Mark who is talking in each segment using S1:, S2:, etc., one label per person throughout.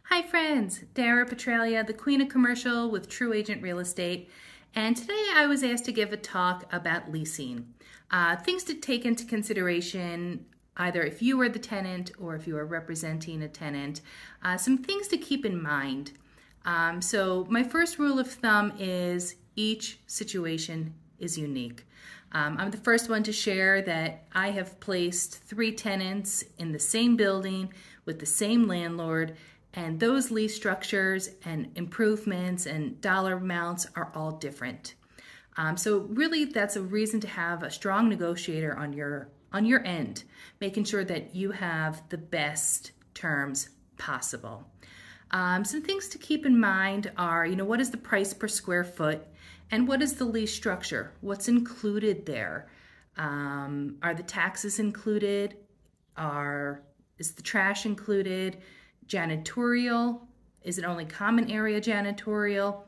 S1: Hi friends, Dara Petralia, the Queen of Commercial with True Agent Real Estate, and today I was asked to give a talk about leasing. Things to take into consideration either if you are the tenant or if you are representing a tenant, some things to keep in mind. So my first rule of thumb is each situation is unique. I'm the first one to share that I have placed 3 tenants in the same building with the same landlord, and those lease structures and improvements and dollar amounts are all different. So really that's a reason to have a strong negotiator on your end, making sure that you have the best terms possible. Some things to keep in mind are, what is the price per square foot and what is the lease structure? What's included there? Are the taxes included? Is the trash included? Janitorial? Is it only common area janitorial?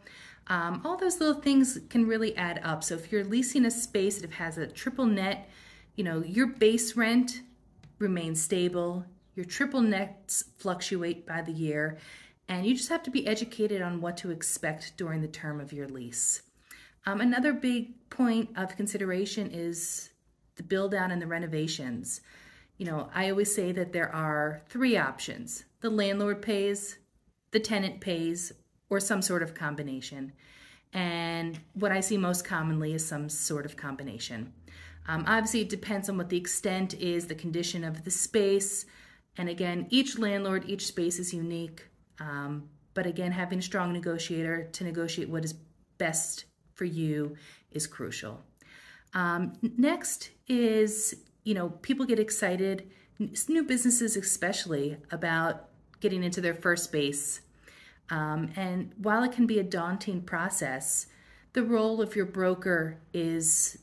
S1: All those little things can really add up. So if you're leasing a space that has a triple net, your base rent remains stable, your triple nets fluctuate by the year, and you just have to be educated on what to expect during the term of your lease. Another big point of consideration is the build out and the renovations. I always say that there are 3 options. The landlord pays, the tenant pays, or some sort of combination. And what I see most commonly is some sort of combination. Obviously, it depends on what the extent is, the condition of the space. And again, each landlord, each space is unique. But again, having a strong negotiator to negotiate what is best for you is crucial. Next is, people get excited, new businesses especially, about getting into their first space. And while it can be a daunting process, the role of your broker is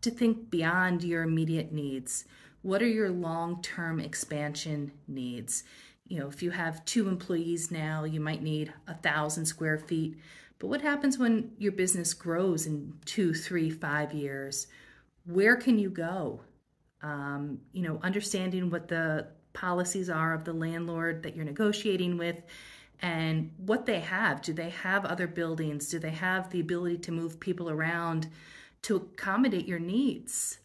S1: to think beyond your immediate needs. What are your long-term expansion needs? If you have 2 employees now, you might need 1,000 square feet. But what happens when your business grows in 2, 3, 5 years? Where can you go? Understanding what the policies are of the landlord that you're negotiating with and what they have. Do they have other buildings? Do they have the ability to move people around to accommodate your needs?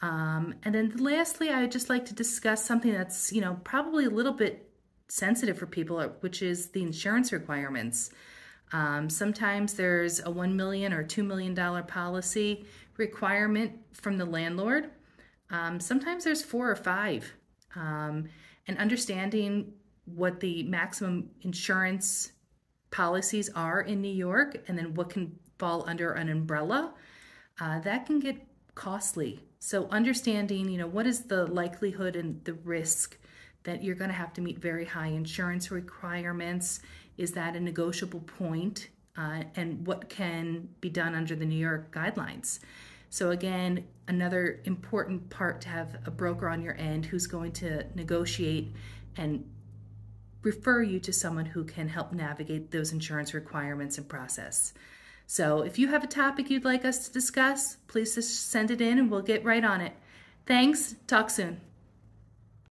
S1: And then lastly, I would just like to discuss something that's, probably a little bit sensitive for people, which is the insurance requirements. Sometimes there's a $1 million or $2 million policy requirement from the landlord. Sometimes there's 4 or 5. And understanding what the maximum insurance policies are in New York and then what can fall under an umbrella, that can get costly. So understanding, what is the likelihood and the risk that you're going to have to meet very high insurance requirements? Is that a negotiable point? And what can be done under the New York guidelines? So again, another important part to have a broker on your end who's going to negotiate and refer you to someone who can help navigate those insurance requirements and process. So if you have a topic you'd like us to discuss, please just send it in and we'll get right on it. Thanks. Talk soon.